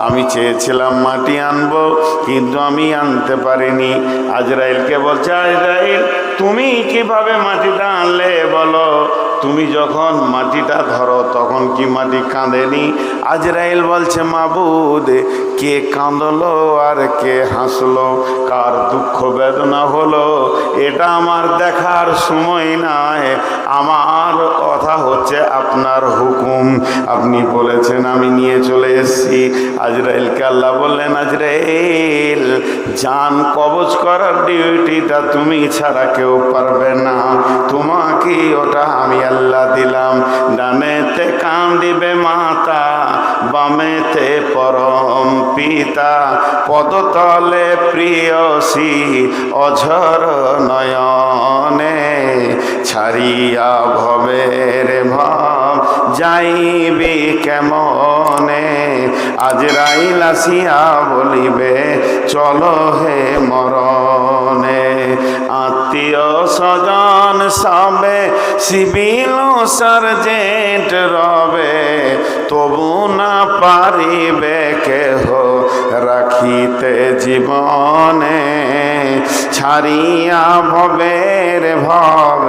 আমি চেয়েছিলাম মাটি আনবো, কিন্তু আমি আনতে পারিনি। আজরাইলকে বলছে, আজরাইল তুমি কিভাবে মাটিটা আনলে বলো? তুমি যখন মাটিটা ধরো তখন কি মাটি কাঁদেনি? আজরাইল বলছে, মাবুদ, কে কাঁদলো আর কে হাসলো, কার দুঃখ বেদনা হলো, এটা আমার দেখার সময় নাই। আমার কথা হচ্ছে আপনার হুকুম, আপনি বলেছেন, আমি নিয়ে চলে এসেছি। আজরাইলকে আল্লাহ বললেন, আজরাইল জান কবজ করার ডিউটিটা তুমি ছাড়া কেউ পারবে না, তোমাকে ওটা আমি আল্লাহ দিলাম। ডানেতে কাঁদিবে মাতা, বামেতে পরম পিতা, পদতলে প্রিয়সী অঝর নয়নে, ছাড়িয়া ভবের ভাব যাইবি কেমনে। আজরাইল আসিয়া বলিবে, চলো হে মরণে। আত্মীয় স্বজন সবে সিভিল সার্জেন্ট রবে, তবু না পারিবে কেহ রাখিতে জীবনে। ছাড়িয়া ভবের ভব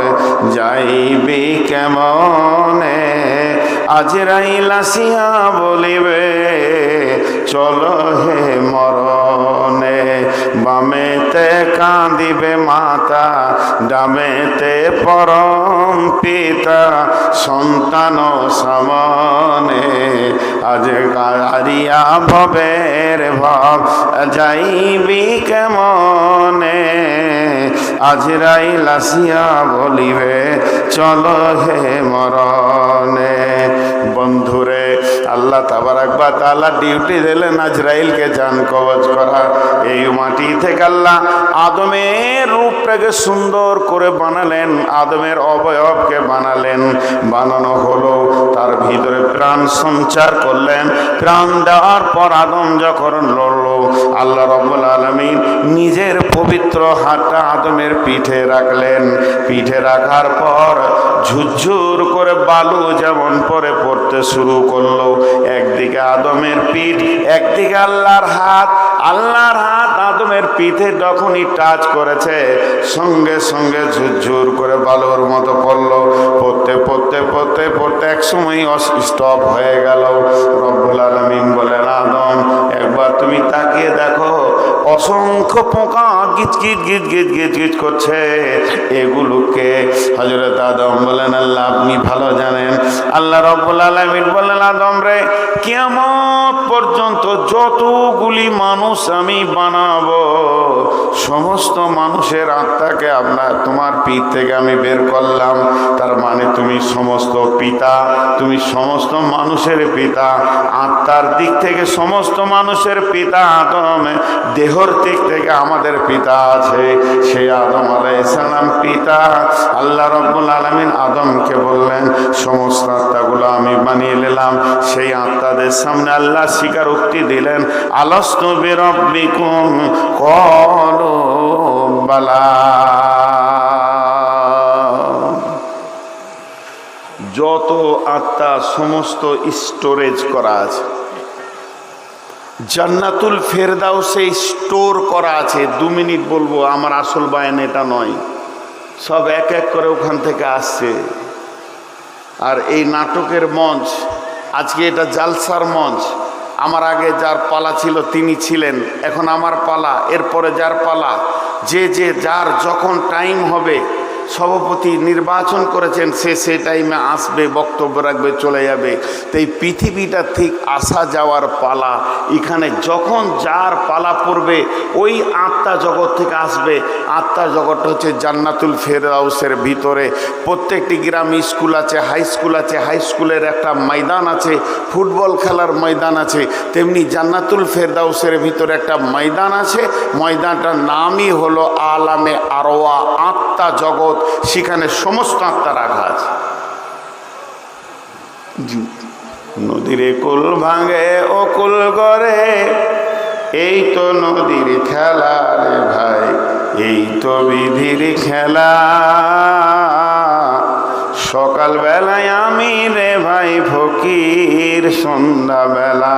যাইবি কেমনে। আজরাইল আসিয়া বলিবে, চলো হে মরণে। বামেতে কাঁদিবে মাতা, ডামেতে পরম পিতা, সন্তান সামনে। আজ কারিয়া ভবের ভব যাইবি কেমনে। আজরাইল আসিয়া বলিবে, চলো হে মরণে। বন্ধুরে, আল্লাহ তাবারাক ওয়া তাআলা ডিউটি দিলেন আজরাইলকে জান কবজ করা। এই মাটি থেকে আল্লাহ আদমের রূপটাকে সুন্দর করে বানালেন, আদমের অবয়বকে বানালেন। বানানো হলো, তার ভিতরে প্রাণ সঞ্চার করলেন। প্রাণ দেওয়ার পর আদম যখন লড়লো, আল্লাহ রাব্বুল আলামিন নিজের পবিত্র হাতটা আদমের পিঠে রাখলেন। পিঠে রাখার পর ঝুরঝুর করে বালু যেমন পরে পড়তে শুরু করলো। একদিকে আদমের পিঠ, একদিকে আল্লাহর হাত। আল্লাহর হাত আদমের পিঠে যখনই টাচ করেছে, সঙ্গে সঙ্গে ঝুরঝুর করে বালুর মতো পড়লো। পড়তে পড়তে পড়তে পড়তে এক সময় স্টপ হয়ে গেল। রব্বুল আলামিন বলেন, আদম একবার তুমি তাকিয়ে দেখো, অসংখ্য পোকা গিজগিজ গিজগিজ গিজগিজ করছে, এগুলোকে? হযরত আদম বলেন, আল্লাহ আপনি ভালো জানেন। আল্লাহ রাব্বুল আলামিন বলেন, আদম রে, কিয়ামত পর্যন্ত যতগুলি মানুষ আমি বানাবো, সমস্ত মানুষের আত্মাকে তোমার পিঠ থেকে আমি বের করলাম। তার মানে তুমি সমস্ত পিতা, তুমি সমস্ত মানুষের পিতা। আত্মার দিক থেকে সমস্ত মানুষের পিতা আদম, দেহর দিক থেকে আমাদের পিতা আছে, সেই আদম আলাইহিস সালাম পিতা। আল্লাহ রাব্বুল আলামিন আদমকে বললেন, সমস্ত আত্মাগুলো আমি বানিয়ে নিলাম। সেই আত্মাদের সামনে আল্লাহ স্বীকারোক্তি দিলেন, আলাস্তু বিরাব্বিকুম? ক্বালু বালা। যত আত্মা সমস্ত স্টোরেজ করা আছে, জান্নাতুল ফেরদাউসে স্টোর করা আছে। 2 মিনিট বলবো, আমার আসল বায়ান এটা নয়, সব এক এক করে ওখান থেকে আসছে। আর এই নাটকের মঞ্চ, আজকে এটা জালসার মঞ্চ। আমার আগে যার পালা ছিল তিনি ছিলেন, এখন আমার পালা, এরপরে যার পালা, যে যার যখন টাইম হবে, সভাপতি নির্বাচন করেছেন, সে টাইমে আসবে, বক্তব্য রাখবে, চলে যাবে। তো এই পৃথিবীটা ঠিক আসা যাওয়ার পালা। এখানে যখন যার পালা পড়বে, ওই আত্মা জগৎ থেকে আসবে। আত্মা জগৎটা হচ্ছে জান্নাতুল ফেরদাউসের ভিতরে। প্রত্যেকটি গ্রামে স্কুল আছে, হাই স্কুল আছে, হাই স্কুলের একটা ময়দান আছে, ফুটবল খেলার ময়দান আছে। তেমনি জান্নাতুল ফেরদাউসের ভিতরে একটা ময়দান আছে। ময়দানটার নামই হলো আলামে আরওয়া, আত্মা জগৎ। সেখানে সমস্ত আত্মা রাখা আছে। নদীর কুল ভাঙে ও কুল গড়ে, এই তো নদীর খেলা রে ভাই, এই তো বিধির খেলা। সকাল বেলায় আমি রে ভাই ফকির, সন্ধ্যা বেলা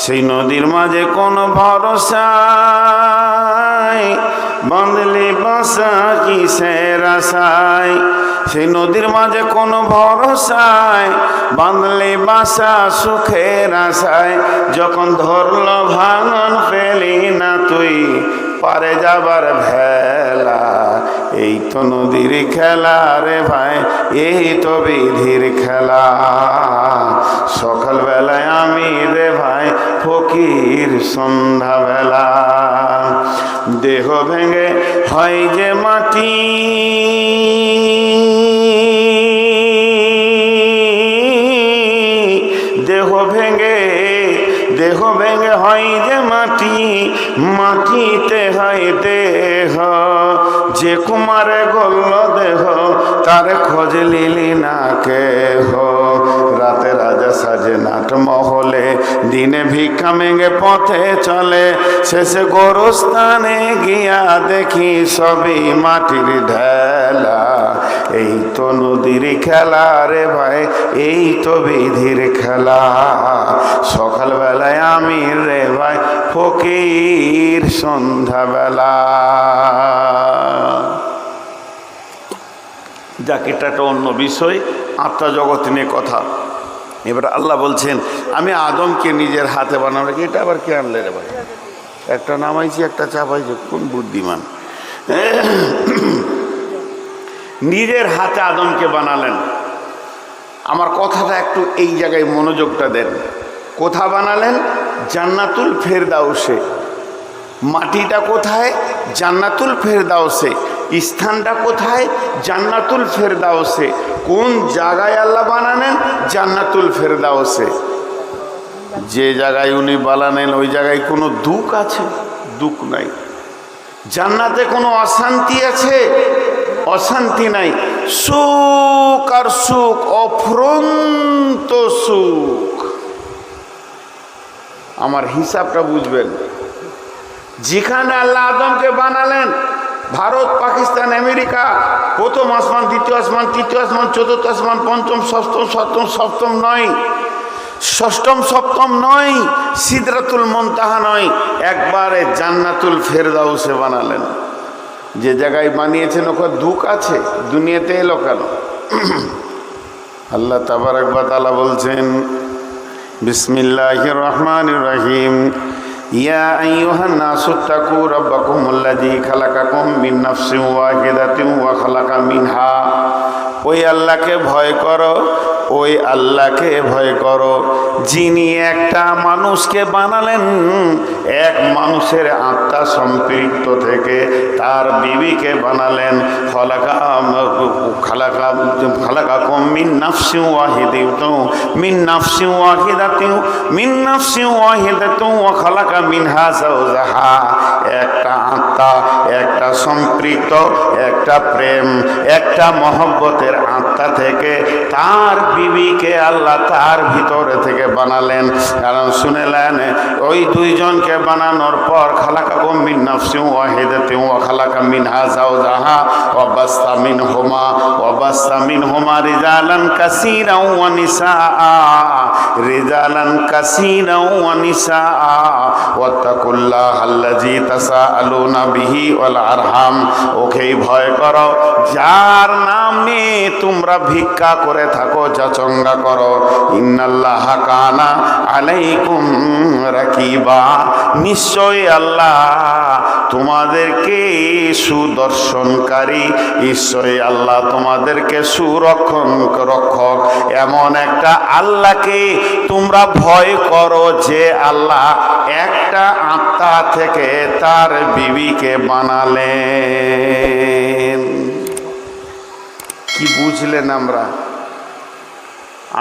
সেই নদীর মাঝে কোন ভরসা, বাঁধলে বাসা কিসের আশায়। সেই নদীর মাঝে কোন ভরসায়, বাঁধলে বাসা সুখের আশায়। যখন ধরল ভাঙন পেলি না তুই পারে যাবার ভেলা। এই তো নদীর খেলা রে ভাই, এই তো বিধির খেলা। সকালবেলায় আমি রে ভাই ফকির, সন্ধ্যাবেলা দেহ ভেঙে হয় যে মাটি। দেহ ভেঙে হয় যে মাটি, মাটিতে হয় দেহ। যে কুমারে গল্ল দেহ, তার খোঁজ লিলি না কেহ। রাতে রাজা সাজে নাট মহলে, দিনে ভিক্ষা মেঙে পথে চলে। শেষে গোরস্থানে গিয়া দেখি সবই মাটির ঢেলা। এই তো নদীর খেলা রে ভাই, এই তো বিধির খেলা। সকালবেলায় আমি রে ভাই ফকির, সন্ধ্যাবেলা। যাক, এটা একটা অন্য বিষয়, আত্মা জগৎ নিয়ে কথা। এবার আল্লাহ বলছেন আমি আদমকে নিজের হাতে বানাবো। এটা আবার কে আনলে রে ভাই? একটা নামাইছি একটা চাপাইছি, কোন বুদ্ধিমান। নিজের হাতে আদমকে বানালেন। আমার কথাটা একটু এই জায়গায় মনোযোগটা দেন। কোথা বানালেন? জান্নাতুল ফেরদাউসে। মাটিটা কোথায়? জান্নাতুল ফেরদাউসে। স্থানটা কোথায়? জান্নাতুল ফেরদাউসে। কোন জায়গায় আল্লাহ বানালেন? জান্নাতুল ফেরদাউসে। যে জায়গায় উনি বানালেন ওই জায়গায় কোনো দুঃখ আছে? দুঃখ নাই। জান্নাতে কোনো অশান্তি আছে? অশান্তি নাই। সুখ আর সুখ, অফুরন্ত সুখ। আমার হিসাবটা বুঝবেন। যেখানে আল্লাহ আদমকে বানালেন, ভারত, পাকিস্তান, আমেরিকা, প্রথম আসমান, দ্বিতীয় আসমান, তৃতীয় আসমান, চতুর্থ আসমান, পঞ্চম, ষষ্ঠম, সপ্তম, সপ্তম নয়, ষষ্ঠম সপ্তম নয়, সিদরাতুল মুনতাহা নয়, একবারে জান্নাতুল ফেরদাউসে বানালেন। যে জায়গায় বানিয়েছেন ওখানে দুঃখ আছে? দুনিয়াতে এলো কেন? আল্লাহ তাবারক ওয়া তাআলা বলছেন বিসমিল্লাহির রহমানির রহিম, ইয়া আইয়ুহান নাসু তাকু রাব্বাকুমুল্লাযী খালাকাকুম মিন নাফসিন ওয়াহিদাতিন ওয়া খালাকা মিনহা। ওই আল্লাহকে ভয় করো, ওই আল্লাহকে ভয় করো যিনি একটা মানুষকে বানালেন এক মানুষের আত্মা সম্পৃক্ত থেকে, তার বিবিকে বানালেন। খালাকাকুম মিন নাফসিন ওয়াহিদাতিন, মিন নাফসিন ওয়াহিদাতিন, মিন নাফসিন ওয়াহিদাতিন ওয়া খালাকা মিনহা যাওজাহা। একটা আত্মা, একটা সম্পৃক্ত, একটা প্রেম, একটা মহব্বতের আত্মা থেকে তার বিবিকে আল্লাহ তার ভিতরে থেকে বানালেন। কারণ শুনেলেন ওই দুইজনকে বানানোর পর খালাকাকুম মিন নাফসিন ওয়াহিদাতিন ওয়া খালাকা মিনহা যাওজাহা ওয়া বাসসা মিনহুমা রিজালান কাসীরান ওয়া নিসাআ, রিজালান কাসীরান ওয়া নিসাআ ওয়াত্তাকুল্লাহাল্লাযী তাসাআলুনা বিহি ওয়াল আরহাম। ওকেই ভয় করো যার নামে তোমরা ভিক্ষা করে থাকো, যাচঙ্গা করো। ইন্নাল্লাহা কানা আলাইকুম রাকিবা। নিশ্চয়ই আল্লাহ তোমাদেরকে সুদর্শনকারী, নিশ্চয়ই আল্লাহ তোমাদেরকে রক্ষক। এমন একটা আল্লাহকে তোমরা ভয় করো যে আল্লাহ একটা আত্মা থেকে তার বিবিকে বানালেন। কি বুঝলেন?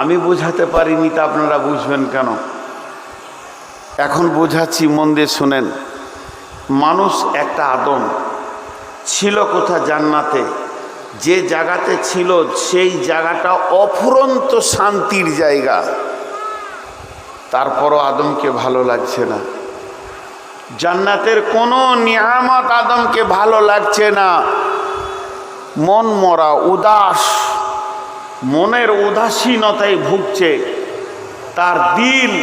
আমি বোঝাতে পারিনি, তা আপনারা বুঝবেন কেন? এখন বোঝাচ্ছি, মন দিয়ে শুনেন। মানুষ একটা আদম ছিল কোথা? জান্নাতে। যে জায়গাতে ছিল সেই জায়গাটা অফুরন্ত শান্তির জায়গা। তারপরও আদমকে ভালো লাগছে না। জান্নাতের কোনো নিয়ামত আদমকে ভালো লাগছে না। মন মরা, উদাস, মনের উদাসীনতায় ভুগছে। তার দিল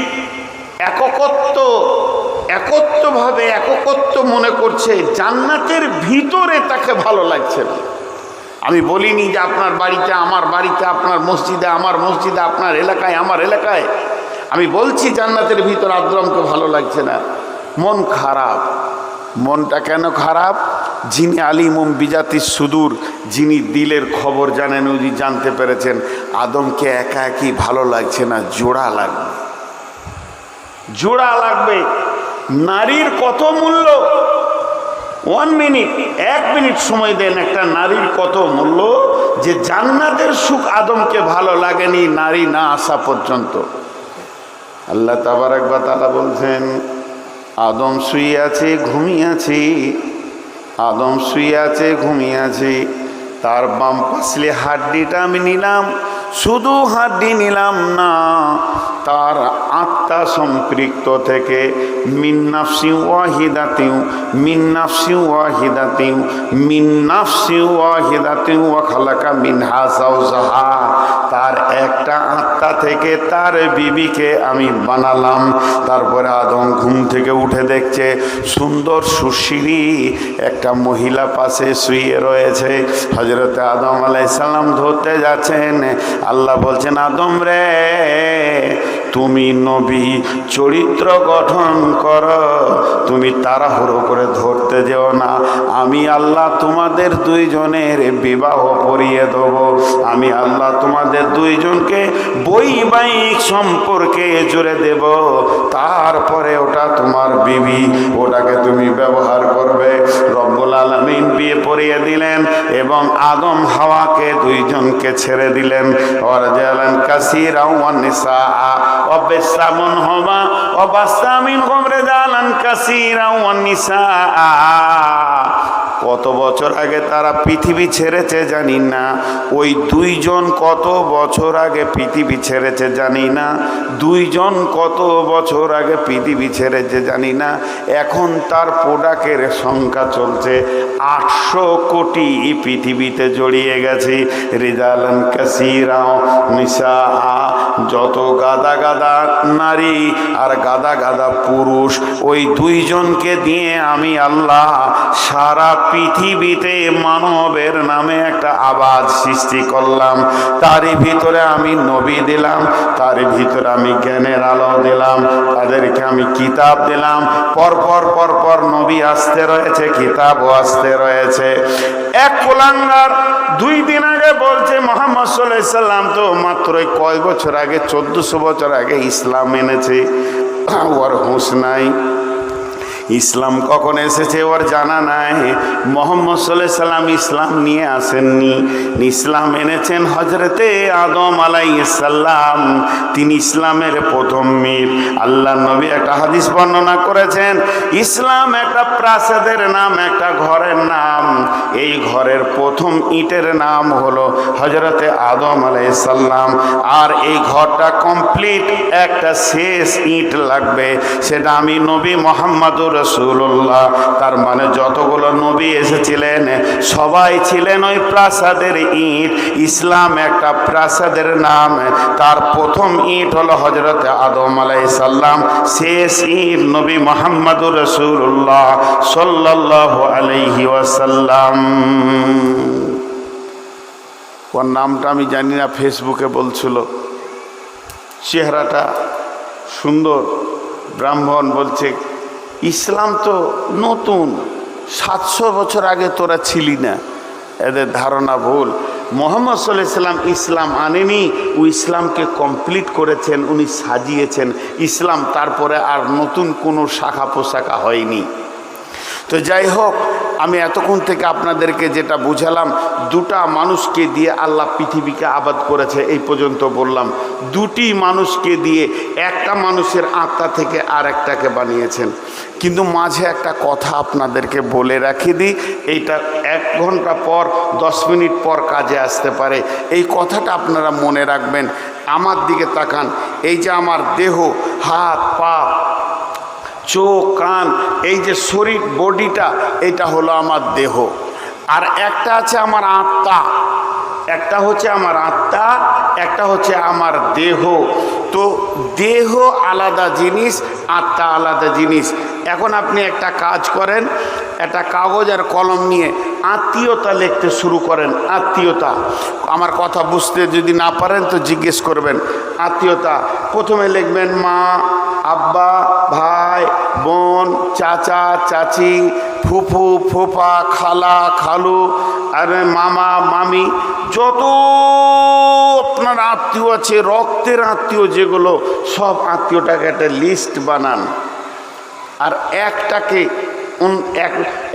একত্ব মনে করছে, জান্নাতের ভিতরে তাকে ভালো লাগছে না। আমি বলিনি যে আপনার বাড়িতে আমার বাড়িতে, আপনার মসজিদে আমার মসজিদে, আপনার এলাকায় আমার এলাকায়। আমি বলছি জান্নাতের ভিতর আদ্রমকে ভালো লাগছে না, মন খারাপ। মনটা কেন খারাপ? যিনি আলিমুম বিজাতিস সুদূর, যিনি দিলের খবর জানেন, উনি জানতে পেরেছেন আদমকে একা একই ভালো লাগছে না, জোড়া লাগবে, জোড়া লাগবে। নারীর কত মূল্য! 1 মিনিট, 1 মিনিট সময় দেন, একটা নারীর কত মূল্য, যে জান্নাতের সুখ আদমকে ভালো লাগেনি নারী না আসা পর্যন্ত। আল্লাহ তাবারক ওয়া তাআলা বলছেন, আদম শুয়ে আছে ঘুমিয়ে আছে, আদম শুয়ে আছে ঘুমিয়ে আছে, তার বাম পাশে হাড্ডিটা আমি নিলাম, শুধু হাড্ডি নিলাম না, তার আত্মা সম্পৃক্ত থেকে মিন নাফসি ওয়াহিদাতিন, মিন নাফসি ওয়াহিদাতিন, মিন নাফসি ওয়াহিদাতিন ওয়া খালাকা মিনহা যাওজাহা, তার একটা আত্মা থেকে তার বিবিকে আমি বানালাম। তারপরে আদম ঘুম থেকে উঠে দেখছে সুন্দর সুশীলী একটা মহিলা পাশে শুয়ে রয়েছে। হযরতে আদম আলাইহিস সালাম ধরতে যাচ্ছেন, আল্লাহ বলছেন, আদম রে, তুমি নবী, চরিত্র গঠন করো, তুমি তাড়াহুড়ো করে ধরতে যেও না, আমি আল্লাহ তোমাদের দুইজনের বিবাহ পড়িয়ে দেব, আমি আল্লাহ তোমাদের দুইজনকে বৈবাহিক সম্পর্কে জুড়ে দেব, তারপরে ওটা তোমার বিবি, ওটাকে তুমি ব্যবহার করবে। রব্বুল আলামিন বিয়ে পড়িয়ে দিলেন এবং আদম হাওয়াকে দুইজনকে ছেড়ে দিলেন। ওয়ারজালান কাসীরা ওয়ান নিসা ওয়াবাসামুন হুমা ওয়াবাসামিন রিজালান কাসীরা ওয়ান নিসা। কত বছর আগে তারা পৃথিবী ছেড়েছে জানি না, ওই দুইজন কত বছর আগে পৃথিবী ছেড়েছে জানি না, দুইজন কত বছর আগে পৃথিবী ছেড়েছে জানি না। এখন তার প্রোডাক্টের সংখ্যা চলছে 800 কোটি পৃথিবীতে জড়িয়ে গেছে। রিজালান কাসীরা নিসা, যত গাদা গাদা নারী আর গাদা গাদা পুরুষ, ওই দুইজনকে দিয়ে আমি আল্লাহ সারা পৃথিবীতে মানবের নামে একটা আবাদ সৃষ্টি করলাম। তারই ভিতরে আমি নবী দিলাম, তারই ভিতরে আমি জ্ঞানের আলো দিলাম, তাদেরকে আমি কিতাব দিলাম। পরপর পরপর নবী আসতে রয়েছে, কিতাবও আসতে রয়েছে। এক কুলাঙ্গার 2 দিন আগে বলছে মুহাম্মদ সাল্লাল্লাহু আলাইহি সাল্লাম তো মাত্রই কয় বছর আগে, 1400 বছর আগে ইসলাম এনেছে, ওর হুঁশ নাই। ইসলাম কখন এসেছে ওর জানা নাই। মুহাম্মদ সাল্লাল্লাহু আলাইহি সাল্লাম ইসলাম নিয়ে আসেননি, ইসলাম এনেছেন হযরতে আদম আলাইহিস সালাম, তিনি ইসলামের প্রথম মীর। আল্লাহ নবী একটা হাদিস বর্ণনা করেছেন, ইসলাম একটা প্রাসাদের নাম, একটা ঘরের নাম। এই ঘরের প্রথম ইটের নাম হলো হযরতে আদম আলাইহিস সালাম, আর এই ঘরটা কমপ্লিট একটা শেষ ইট লাগবে, সেটা আমি নবী মুহাম্মদুর রাসূলুল্লাহ। তার মানে যতগুলো নবী এসেছিলেন সবাই ছিলেন ওই প্রাসাদের ইট। ইসলাম একটা প্রাসাদের নাম, তার প্রথম ইট হলো হযরতে আদম আলাইহিস সালাম, শেষ ইট নবী মুহাম্মদুর রাসূলুল্লাহ সাল্লাল্লাহু আলাইহি ওয়াসাল্লাম। ওর নামটা আমি জানি না, ফেসবুকে বলছিল, চেহারাটা সুন্দর, ব্রাহ্মণ। বলছে ইসলাম তো নতুন, 700 বছর আগে তোরা ছিলি না। এদের ধারণা ভুল। মুহাম্মদ সাল্লাল্লাহু আলাইহি সাল্লাম ইসলাম আনেনি, ও ইসলামকে কমপ্লিট করেছেন, উনি সাজিয়েছেন ইসলাম, তারপরে আর নতুন কোনো শাখা পোশাখা হয়নি। তো যাই হোক, আমি এতক্ষণ থেকে আপনাদেরকে যেটা বুঝালাম, 2টা মানুষকে দিয়ে আল্লাহ পৃথিবীকে আবাদ করেছে, এই পর্যন্ত বললাম। 2টি মানুষকে দিয়ে একটা মানুষের আত্মা থেকে আর একটাকে বানিয়েছেন। কিন্তু মাঝে একটা কথা আপনাদেরকে বলে রাখি দিই, এইটা 1 ঘন্টা পর 10 মিনিট পর কাজে আসতে পারে। এই কথাটা আপনারা মনে রাখবেন। আমার দিকে তাকান, এই যে আমার দেহ, হাত পা, চোখ কান, এই যে শরীর বডিটা, এটা হলো আমার দেহ। আর একটা আছে আমার আত্মা, একটা হচ্ছে আমার আত্মা, একটা হচ্ছে আমার দেহ। তো তো দেহ আলাদা জিনিস, আত্মা আলাদা জিনিস। এখন আপনি একটা কাজ করেন, একটা কাগজ আর কলম নিয়ে আত্মীয়তা লিখতে শুরু করেন। আত্মীয়তা, আমার কথা বুঝতে যদি না পারেন তো জিজ্ঞেস করবেন। আত্মীয়তা প্রথমে লিখবেন মা, আব্বা, ভাই, বোন, চাচা, চাচি, ফুফু, ফুফা, খালা, খালু, আর মামা, মামি, যত আপনার আত্মীয় আছে, রক্তের আত্মীয় যেগুলো, সব আত্মীয়টাকে একটা লিস্ট বানান। আর একটাকে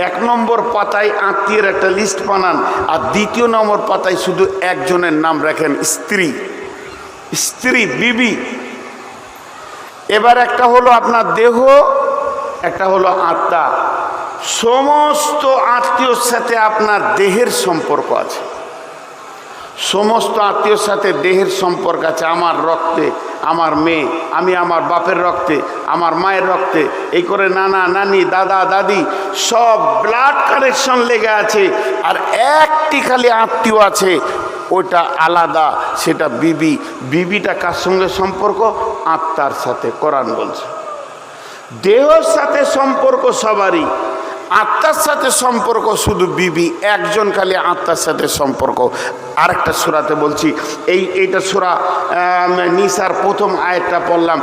এক নম্বর পাতায় আত্মীয়ের একটা লিস্ট বানান, আর দ্বিতীয় নম্বর পাতায় শুধু একজনের নাম রাখেন, স্ত্রী, স্ত্রী, বিবি। এবার একটা হলো আপনার দেহ, একটা হলো আত্মা। সমস্ত আত্মীয়র সাথে আপনার দেহের সম্পর্ক আছে, সমস্ত আত্মীয়র সাথে দেহের সম্পর্ক আছে। আমার রক্তে আমার মেয়ে, আমি আমার বাপের রক্তে, আমার মায়ের রক্তে, এই করে নানা নানি, দাদা দাদি, সব ব্লাড কানেকশন লেগে আছে। আর একটি খালি আত্মীয় আছে, ওটা আলাদা, সেটা বিবি। বিবিটা কার সঙ্গে সম্পর্ক? আত্মার সাথে। কোরআন বলছে দেহের সাথে সম্পর্ক সবারই, আত্মার সাথে সম্পর্ক শুধু বিবি একজন, খালি আত্মার সাথে সম্পর্ক। আরেকটা সূরাতে বলছি, এইটা সূরা নিসার প্রথম আয়াতটা পড়লাম,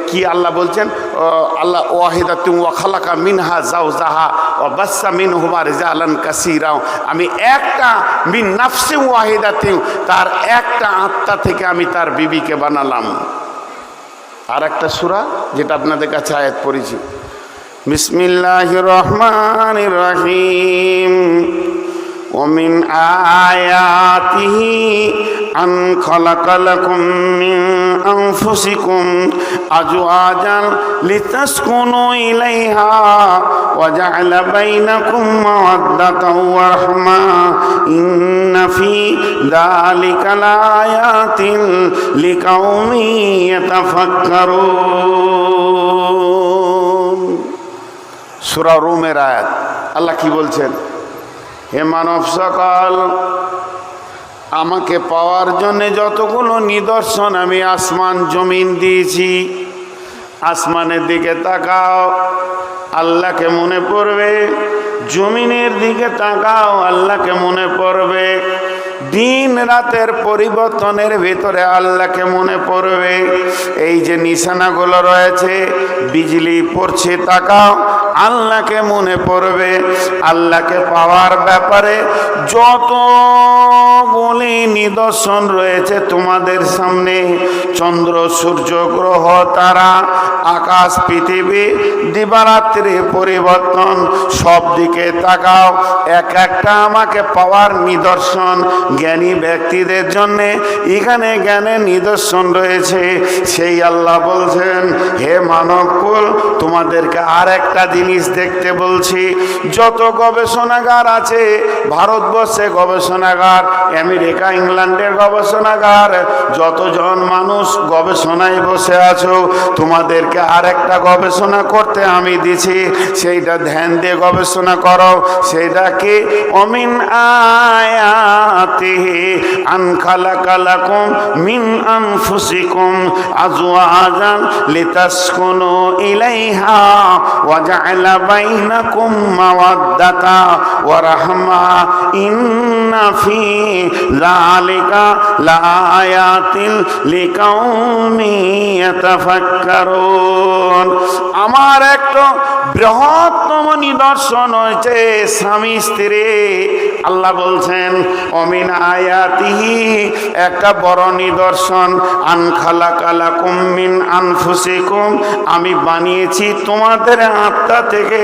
কি আল্লাহ বলছেন? আল্লাহ ওয়াহিদাতুন ওয়া খালাকা মিনহা যাওজাহা ওয়া বাসসা মিনহুমা রিজালান কাসীরা। আমি একটা মিন নাফসিন ওয়াহিদাতিন, তার একটা আত্মা থেকে আমি তার বিবিকে বানালাম। আর একটা সূরা যেটা আপনাদের কাছে আয়াত পড়েছি, বিসমিল্লাহির রহমানির রহিম। ওমিন আয়াতিহি আন খালাকা লাকুম মিন আনফুসিকুম আজওয়াজান লিতাসকুনু ইলাইহা ওয়া জাআলা বাইনাকুম মাওয়াদ্দাতাও ওয়া রাহমা ইন্না ফি যালিকা লাআয়াতিন লিকাউমিন ইয়াতাফাক্কারুন। সূরা রুমের আয়াত। আল্লাহ কি বলছেন? হে মানব সকল, আমাকে পাওয়ার জন্য যতগুলো নিদর্শন আমি আসমান জমিন দিয়েছি, আসমানের দিকে তাকাও, আল্লাহকে মনে পড়বে। জমিনের দিকে তাকাও, আল্লাহকে মনে পড়বে। দিন রাতের পরিবর্তনের ভিতরে আল্লাহকে মনে পড়বে। এই যে নিশানাগুলো রয়েছে, বিজলি পড়ছে, তাকাও, আল্লাহকে মনে পড়বে। আল্লাহকে পাওয়ার ব্যাপারে যতগুলি নিদর্শন রয়েছে তোমাদের সামনে, চন্দ্র, সূর্য, গ্রহ, তারা, আকাশ, পৃথিবী, দিবারাত্রির পরিবর্তন, সব দিকে তাকাও। এক একটা আমাকে পাওয়ার নিদর্শন। জ্ঞানী ব্যক্তিদের জন্য এখানে জ্ঞানের নিদর্শন রয়েছে। সেই আল্লাহ বলছেন, হে মানবকুল, তোমাদেরকে আর একটা জিনিস দেখতে বলছি। যত গবেষণাগার আছে, ভারতবর্ষে গবেষণাগার, আমেরিকা, ইংল্যান্ডের গবেষণাগার, যতজন মানুষ গবেষণায় বসে আছো, তোমাদেরকে আর একটা গবেষণা করতে আমি দিছি। সেইটা ধ্যান দিয়ে গবেষণা করো। সেইটা কি? অমিন আয়াতিহি আন খালাকা লাকুম মিন আনফুসিকুম আজওয়াজান লিতাসকুনু ইলাইহা ওয়া জাআলা বাইনাকুম মাওয়াদ্দাতা ওয়া রাহমা ইন্না ফি যালিকা লাআয়াতিন লিকাউমিন ইয়াতাফাক্কারুন। আমার একটা বৃহত্তম নিদর্শন হয়েছে স্বামী স্ত্রী। আল্লাহ বলছেন, অমিন আয়াতিহি, একটা বড় নিদর্শন, আন খালাকা লাকুম মিন আনফুসিকুম, আমি বানিয়েছি তোমাদের আত্মা থেকে,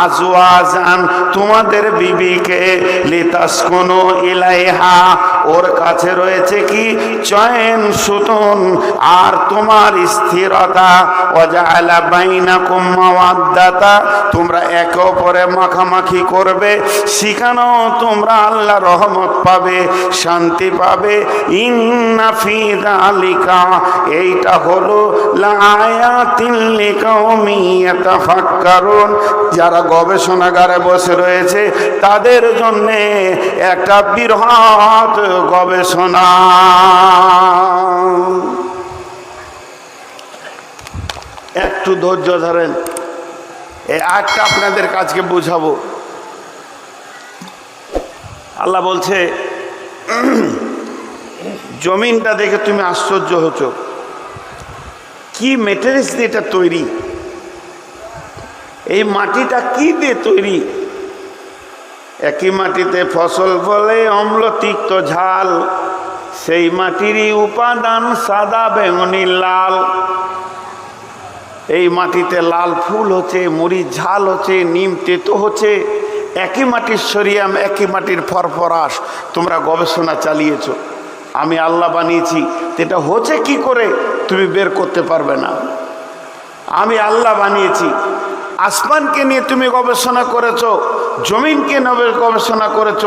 আজওয়াজান, তোমাদের বিবিকে, লিতাসকুনু ইলাইহা, ওর কাছে রয়েছে কি? চয়ন, সুতন, আর তোমার স্থিরতা। ওয়া জাআলা বাইনাকুম মাওয়াদ্দাতা, তোমরা একে অপরে মাখামাখি করবে, সেখানেও তোমরা আল্লাহ রহমত পাবে, শান্তি পাবে। ইন্না ফি যালিকা, এইটা হলো লাআয়াতিন লিকাউমিন ইয়াতাফাক্কারুন, যারা গবেষণাগারে বসে রয়েছে তাদের জন্য একটা বৃহৎ গবেষণা। একটু ধৈর্য ধরেন, এই আয়াতটা আপনাদের কাছকে বুঝাবো। আল্লাহ বলছে, জমিনটা দেখে তুমি আশ্চর্য হচ্ছ, কি মেটেরিয়ালস দিয়ে এটা তৈরি, এই মাটিটা কি দিয়ে তৈরি। একই মাটিতে ফসল ফলে অম্ল তিক্ত ঝাল, সেই মাটিরই উপাদান সাদা বেগুনি লাল। এই মাটিতে লাল ফুল হচ্ছে, মরিচ ঝাল হচ্ছে, নিম তেতো হচ্ছে। একই মাটির সরিয়াম, একই মাটির ফরফরাস। তোমরা গবেষণা চালিয়েছ, আমি আল্লাহ বানিয়েছি, এটা হচ্ছে কি করে তুমি বের করতে পারবে না। আমি আল্লাহ বানিয়েছি। আসমানকে নিয়ে তুমি গবেষণা করেছ, জমিনকে নিয়ে গবেষণা করেছ।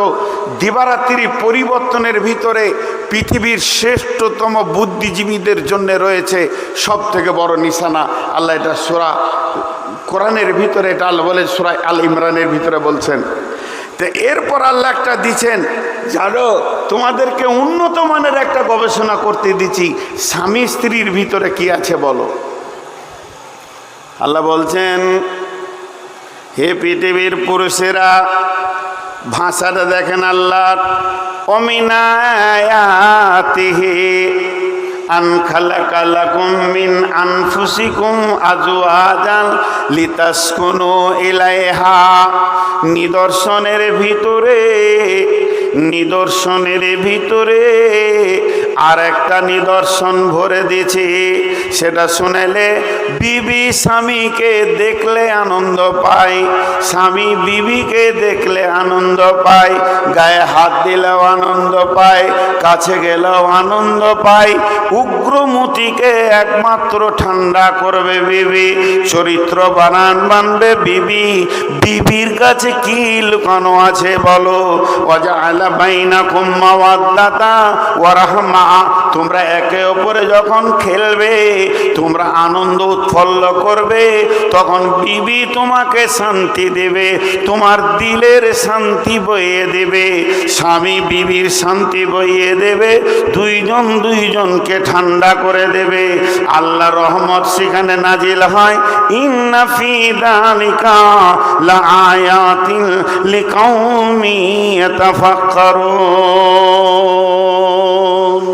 দিবারাত্রি পরিবর্তনের ভিতরে পৃথিবীর শ্রেষ্ঠতম বুদ্ধিজীবীদের জন্য রয়েছে সব থেকে বড় নিশানা। আল্লাহ এটা সূরা কোরআনের ভিতরে, এটা আল্লাহ বলে সূরা আল ইমরানের ভিতরে বলছেন। তো এরপর আল্লাহ একটা দিচ্ছেন, জানো তোমাদেরকে উন্নত মানের একটা গবেষণা করতে দিচ্ছি, স্বামী স্ত্রীর ভিতরে কি আছে বলো। আল্লাহ বলছেন, হে পৃথিবীর পুরুষেরা, ভাষাটা দেখেন আল্লাহর, অমিনায়াতিহি আন খালাকা লাকুম মিন আনফুসিকুম আজওয়াজান লিতাসকুনু ইলাইহা। নিদর্শনের ভিতরে আর একটা নিদর্শন ভরে দিয়েছি, সেটা শুনেলে বিবি স্বামীকে দেখলে আনন্দ পায়, স্বামী বিবিকে দেখলে আনন্দ পায়, গায়ে হাত দিলেও আনন্দ পায়, কাছে গেলেও আনন্দ পায়। উগ্রমতিকে একমাত্র ঠান্ডা করবে বিবি, চরিত্র বানবে বিবি। বিবির কাছে কি লুকানো আছে বলো। ওয়াজআলা বাইনাকুম মাওয়াদ্দাতা ওয়া রাহমা। তোমরা একে অপরে যখন খেলবে, তোমরা আনন্দ উৎফুল্ল করবে, তখন বিবি তোমাকে শান্তি দেবে, তোমার দিলের শান্তি বইয়ে দেবে, স্বামী বিবির শান্তি বইয়ে দেবে, দুইজন দুইজনকে ঠান্ডা করে দেবে। আল্লাহ রহমত সেখানে নাজিল হয়। ইন্না ফি যালিকা লাআয়াতিন লিকাউমি ইয়াতাফাক্কারুন।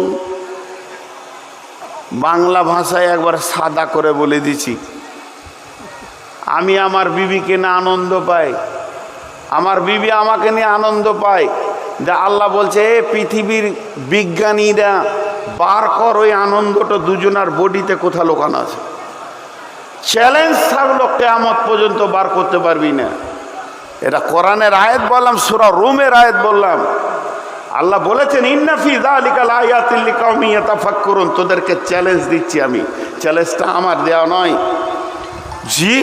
বাংলা ভাষায় একবার সাদা করে বলে দিছি, আমি আমার বিবিকে নিয়ে আনন্দ পাই, আমার বিবি আমাকে নিয়ে আনন্দ পায়। যা আল্লাহ বলছে, পৃথিবীর বিজ্ঞানীরা বার কর ওই আনন্দটা দুজনার বডিতে কোথা লোকানো আছে। চ্যালেঞ্জ থাকলো, কিয়ামত পর্যন্ত বার করতে পারবি না। এটা কোরআনের আয়াত বললাম, সূরা রুমের আয়াত বললাম। আল্লাহ বলেছেন, ইন্না ফি যালিকা লাআয়াতিন লিকাউমিন ইয়াতাফাক্কারুন। তোদেরকে চ্যালেঞ্জ দিচ্ছি আমি, চ্যালেঞ্জটা আমার দেওয়া নয়। জি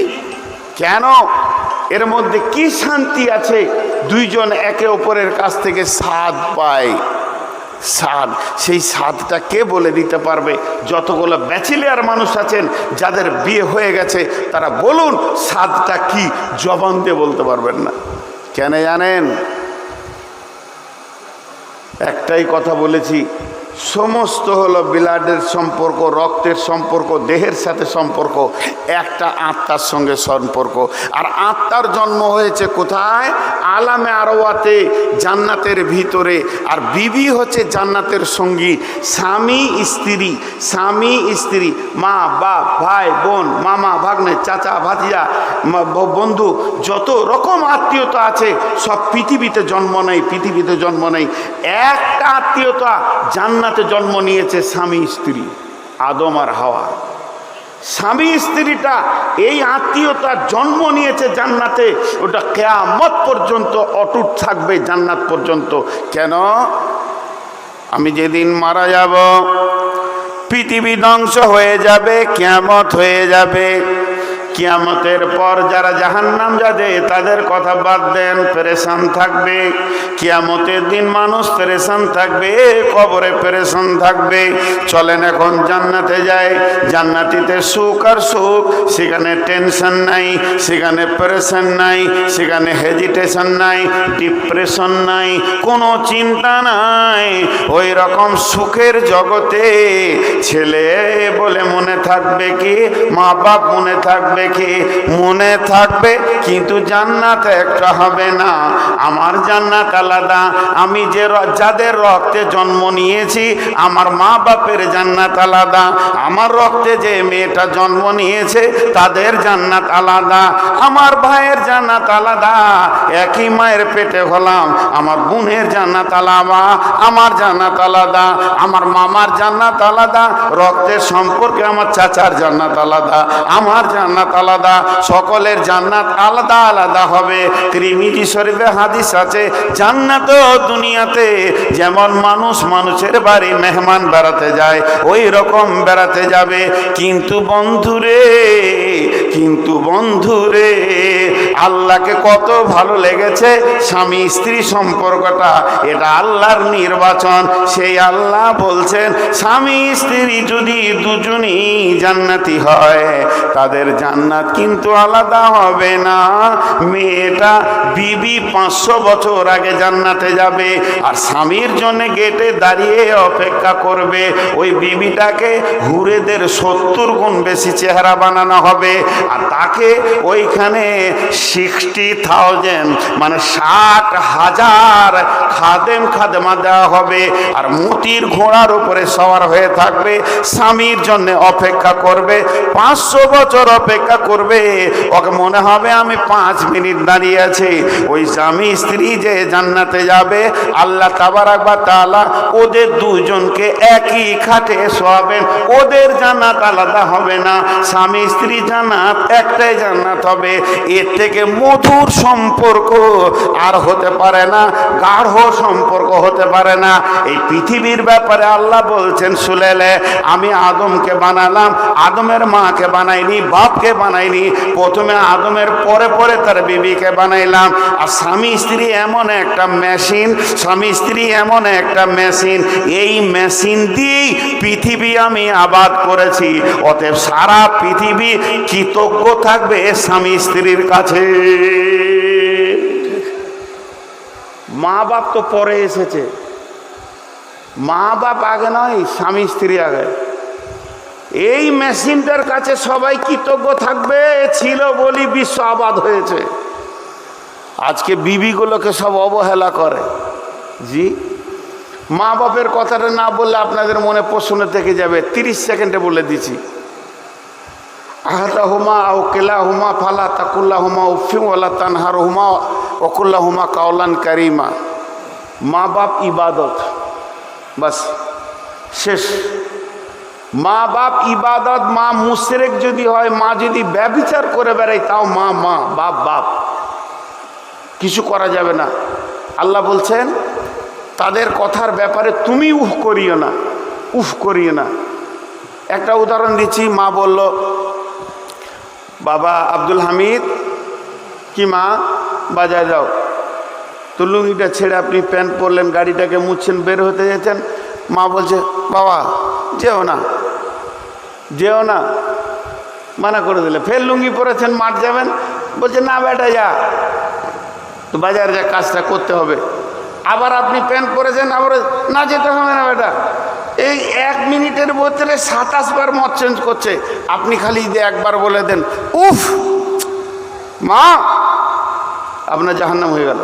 কেন? এর মধ্যে কি শান্তি আছে? দুইজন একে অপরের কাছ থেকে স্বাদ পায়, স্বাদ। সেই স্বাদটা কে বলে দিতে পারবে? যতগুলো ব্যাচেলিয়ার মানুষ আছেন, যাদের বিয়ে হয়ে গেছে, তারা বলুন স্বাদটা কি, জবান দিয়ে বলতে পারবেন না। কেন জানেন? একটাই কথা বলেছি, সমস্ত হলো ব্লাডের সম্পর্ক, রক্তের সম্পর্ক, দেহের সাথে সম্পর্ক, একটা আত্মার সঙ্গে সম্পর্ক। আর আত্মার জন্ম হয়েছে কোথায়? আলামে আরওয়াতে, জান্নাতের ভিতরে। আর বিবি হচ্ছে জান্নাতের সঙ্গী। স্বামী স্ত্রী, মা বাপ, ভাই বোন, মামা ভাগ্নে, চাচা ভাতিজা, বন্ধু, যত রকম আত্মীয়তা আছে সব পৃথিবীতে জন্ম নেই। একটা আত্মীয়তা জান্নাতে জন্ম নিয়েছে, স্বামী স্ত্রী, আদম আর হাওয়া। স্বামী স্ত্রীটা এই আত্মীয়তা জন্ম নিয়েছে জান্নাতে, ওটা কিয়ামত পর্যন্ত অটুট থাকবে, জান্নাত পর্যন্ত। কেন? আমি যেদিন মারা যাব, পৃথিবী ধ্বংস হয়ে যাবে, কিয়ামত হয়ে যাবে, কিয়ামতের পর যারা জাহান্নাম যাবে তাদের কথা বাদ দেন, পেরেশান থাকবে। কিয়ামতের দিন মানুষ পেরেশান থাকবে, কবরে পেরেশান থাকবে। চলেন এখন জান্নাতে যাই। জান্নাতিতে সুখ আর সুখ, সেখানে টেনশন নাই, সেখানে পেরেশান নাই, সেখানে হেজিটেশন নাই, ডিপ্রেশন নাই, কোনো চিন্তা নাই। ওই রকম সুখের জগতে ছেলে বলে মনে থাকবে কি, মা বাপ মনে থাকবে কি? মনে থাকবে, কিন্তু জান্নাত একটা হবে না। আমার জান্নাত আলাদা। আমি যাদের রক্তে জন্ম নিয়েছি, আমার মা বাপের জান্নাত আলাদা। আমার রক্তে যে মেয়েটা জন্ম নিয়েছে তাদের জান্নাত আলাদা। আমার ভাইয়ের জান্নাত আলাদা। একই মায়ের পেটে হলাম, আমার বোনের জান্নাত আলাদা, আমার জান্নাত আলাদা। আমার মামার জান্নাত আলাদা, রক্তের সম্পর্কে আমার চাচার জান্নাত আলাদা, আমার জান্নাত আলাদা। সকলের জান্নাত আলাদা আলাদা হবে। তিরমিজি শরীফে হাদিস আছে, জান্নাত দুনিয়াতে যেমন মানুষ মানুষের বাড়ি মেহমান বেড়াতে যায়, ওই রকম বেড়াতে যাবে। কিন্তু বন্ধুরে আল্লাহকে কত ভালো লেগেছে স্বামী স্ত্রী সম্পর্কটা, এটা আল্লাহর নির্বাচন। সেই আল্লাহ বলছেন, স্বামী স্ত্রী যদি দুজনই জান্নাতি হয়, তাদের জান্নাত কিন্তু আলাদা হবে না। মেয়েটা বিবি 500 বছর আগে জান্নাতে যাবে, আর স্বামীর জন্য গেটে দাঁড়িয়ে অপেক্ষা করবে। ওই বিবিটাকে হুরেদের 70 গুণ বেশি চেহারা বানানো হবে, আর তাকে ওইখানে 60,000 মানে 60,000 খাদেমা দেওয়া হবে, আর মতির ঘোড়ার উপরে সওয়ার হয়ে থাকবে, স্বামীর জন্য অপেক্ষা করবে। 500 বছর অপেক্ষা করবে। ওকে মনে হবে আমি 5 মিনিট দাঁড়িয়ে আছি। ওই স্বামী স্ত্রী যে জান্নাতে যাবে, আল্লাহ তাবারাক ওয়া তাআলা ওদের দুজনকে একই খাটে শোয়াবেন। ওদের জান্নাত আলাদা হবে না, স্বামী স্ত্রী জান্নাত একটাই জান্নাত হবে। এর থেকে মধুর সম্পর্ক আর হতে পারে না, গাঢ় সম্পর্ক হতে পারে না। এই পৃথিবীর ব্যাপারে আল্লাহ বলছেন, সুলেলে আমি আদমকে বানালাম, আদমের মাকে বানাইনি, বাপকে বানাইনি। প্রথমে আদমের পরে পরে তার বিবিকে বানাইলাম। আর স্বামী স্ত্রী এমন একটা মেশিন, স্বামী স্ত্রী এমন একটা মেশিন, এই মেশিন দিয়েই পৃথিবী আমি আবাদ করেছি। অতএব সারা পৃথিবী কৃতজ্ঞ থাকবে স্বামী স্ত্রীর কাছে। মা বাপ তো পরে এসেছে, মা বাপ আগে নয়, স্বামী স্ত্রী আগে। এই মেশিনটার কাছে সবাই কৃতজ্ঞ থাকবে, ছিল বলি বিশ্ব আবাদ হয়েছে। আজকে বিবিগুলোকে সব অবহেলা করে। জি, মা বাপের কথাটা না বললে আপনাদের মনে প্রশ্ন থেকে যাবে। 30 সেকেন্ডে বলে দিচ্ছি। আহাদাহুমা আও কিলাহুমা ফালা তাকুল্লাহুমা উফিন ওয়ালা তানহারহুমা ওয়াকুল্লাহুমা কাওলান কারিমা। মা বাপ ইবাদত, বাস শেষ। মা বাপ ইবাদত। মা মুশরিক যদি হয়, মা যদি ব্যভিচার করে বেড়ায়, তাও মা মা, বাপ বাপ, কিছু করা যাবে না। আল্লাহ বলছেন তাদের কথার ব্যাপারে তুমি উফ করিও না। একটা উদাহরণ দিচ্ছি। মা বলল, বাবা আব্দুল হামিদ, কি মা বাজায় যাও। তো লুঙ্গিটা ছেড়ে আপনি প্যান্ট পরলেন, গাড়িটাকে মুছছেন, বের হতে যেতেন। মা বলছে, বাবা যেও না, মানা করে দিলে। ফের লুঙ্গি পরেছেন, মাঠ যাবেন, বলছে না বেটা যা, তো বাজারে যা, কাজটা করতে হবে। আবার আপনি প্যান্ট পরেছেন, আবার না যেতে হবে না বেটা। এই 1 মিনিটের ভিতরে 27 বার মত চেঞ্জ করছে। আপনি খালি যে একবার বলে দেন উফ মা, আপনার জাহান্নাম হয়ে গেল।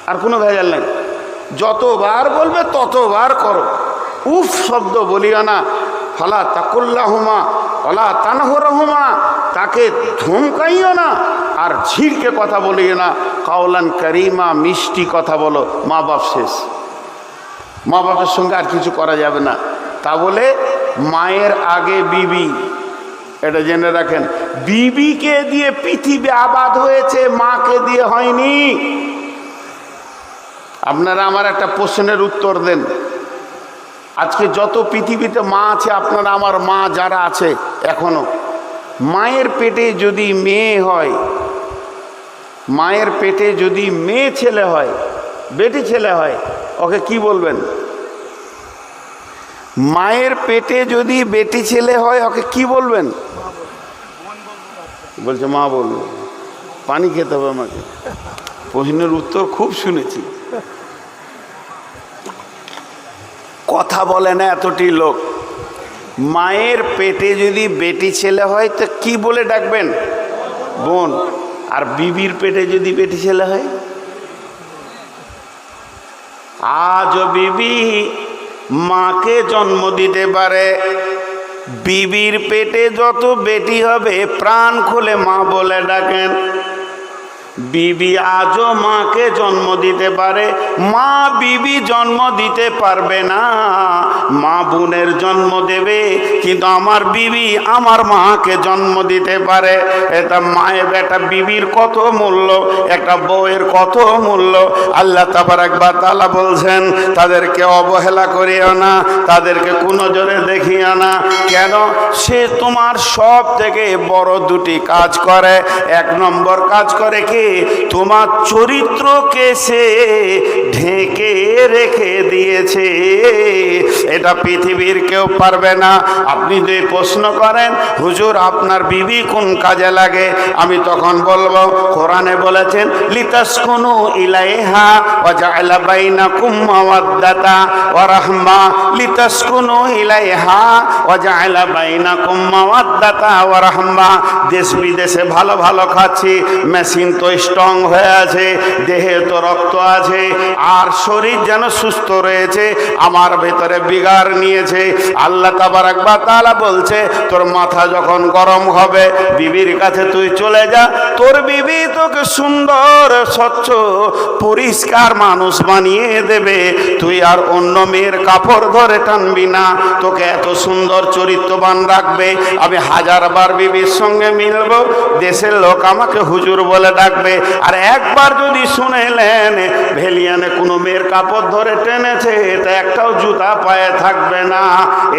আর কোনো ভেজাল নেই। যতবার বলবে ততবার করো। উফ শব্দ বলিও না। ফালা তাকুল্লাহুমা ওয়ালা তানহুরহুমা, তাকে ধমকাইও না, আর ঝিরকে কথা বলিও না। কাওলান কারিমা, মিষ্টি কথা বলো। মা বাপ শেষ। মা বাপের সঙ্গে আর কিছু করা যাবে না। তা বলে মায়ের আগে বিবি, এটা জেনে রাখেন। বিবিকে দিয়ে পৃথিবী আবাদ হয়েছে, মাকে দিয়ে হয়নি। আপনারা আমার একটা প্রশ্নের উত্তর দেন। আজকে যত পৃথিবীতে মা আছে, আপনারা আমার মা যারা আছে এখনো, মায়ের পেটে যদি মেয়ে হয়, মায়ের পেটে যদি মেয়ে ছেলে হয়, বেটি ছেলে হয়, ওকে কি বলবেন? মায়ের পেটে যদি বেটি ছেলে হয় ওকে কি বলবেন? বলছে মা বলবো। পানি খেতে হবে আমাকে। প্রশ্নের উত্তর খুব শুনেছি, কথা বলে না এতটি লোক। মায়ের পেটে যদি বেটি ছেলে হয় তো কি বলে ডাকবেন? বোন। আর বিবির পেটে যদি বেটি ছেলে হয়? আজও বিবি মাকে জন্ম দিতে পারে, বিবির পেটে যত বেটি হবে প্রাণ খুলে মা বলে ডাকেন। বিবি আজও মাকে জন্ম দিতে পারে, মা বিবি জন্ম দিতে পারবে না। মা বোনের জন্ম দেবে, কিন্তু আমার বিবি আমার মাকে জন্ম দিতে পারে। এটা মায়ের একটা বিবির কত মূল্য, একটা বউয়ের কত মূল্য। আল্লাহ তাবারক ওয়া তাআলা বলছেন তাদেরকে অবহেলা করিও না, তাদেরকে কোনো জোরে দেখিও না। কেন? সে তোমার সব থেকে বড় দুটি কাজ করে। এক নম্বর কাজ করে কি? তোমার চরিত্রকে সে ঢেকে রেখে দিয়েছে, এটা পৃথিবীর কেউ পারবে না। আপনি যদি প্রশ্ন করেন হুজুর আপনার বিবি কোন কাজে লাগে, আমি তখন বলবো কোরআনে বলেছেন লিতাসকুনু ইলাইহা ওয়া জাআলা বাইনাকুম মাওয়াদ্দাতা ওয়া রাহমা। লিতাসকুনু ইলাইহা ওয়া জাআলা বাইনাকুম মাওয়াদ্দাতা ওয়া রাহমা। দেশ বিদেশে ভালো ভালো খাচ্ছি, মেশিন তো স্ট্রং হয়ে আছে, দেহে তো রক্ত আছে, আর শরীর যেন সুস্থ রয়েছে, আমার ভেতরে বিগার নিয়েছে। আল্লাহ তাবারক ওয়া তাআলা বলছে তোর মাথা যখন গরম হবে বিবির কাছে তুই চলে যা, তোর বিবি তোকে সুন্দর স্বচ্ছ পরিষ্কার মানুষ বানিয়ে দেবে। তুই আর অন্য মেয়ের কাপড় ধরে টানবি না, তোকে এত সুন্দর চরিত্রবান রাখবে। আমি হাজারবার বিবির সঙ্গে মিলবো, দেশের লোক আমাকে হুজুর বলে ডাকবে। আর একবার যদি শুনেলেন ভেলিয়ানে কোনো মেয়ের কাপড় ধরে টেনেছে, তা একটাও জুতা পায়ে থাকবে না।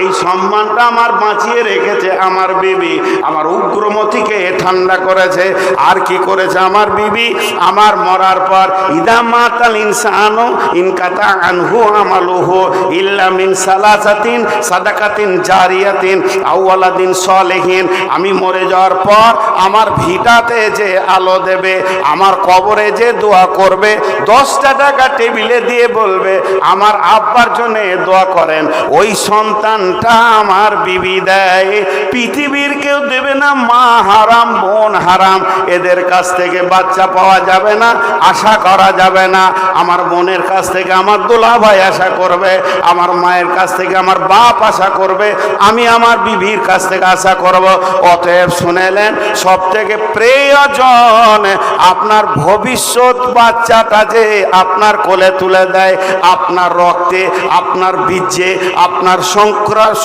এই সম্মানটা আমার বাঁচিয়ে রেখেছে আমার বিবি, আমার উগ্রমতিকে ঠান্ডা করেছে। আর কি করেছে আমার বিবি? আমার মরার পর ইদা মাতাল ইনসানু ইনকাতা আনহু আমালুহু ইল্লা মিন সালাসাতিন সাদাকাতিন জারিয়াতিন আও ওয়ালাদিন সালিহিন। আমি মরে যাওয়ার পর আমার ভিটাতে যে আলো দেবে, আমার কবরে যে দোয়া করবে, 10টা টাকা টেবিলে দিয়ে বলবে আমার আব্বার জন্য দোয়া করেন, ওই সন্তানটা আমার বিবি দেয়। পৃথিবীর কেউ দেবে না। মা হারাম, বোন হারাম, এদের কাছ থেকে বাচ্চা পাওয়া যাবে না, আশা করা যাবে না। আমার বোনের কাছ থেকে আমার দুলাভাই আশা করবে, আমার মায়ের কাছ থেকে আমার বাপ আশা করবে, আমি আমার বিবির কাছ থেকে আশা করব। অতএব শুনেলেন সব থেকে প্রয়োজন আপনার ভবিষ্যৎ বাচ্চাটা যে আপনার কোলে তুলে দেয়, আপনার রক্তে, আপনার বীর্যে, আপনার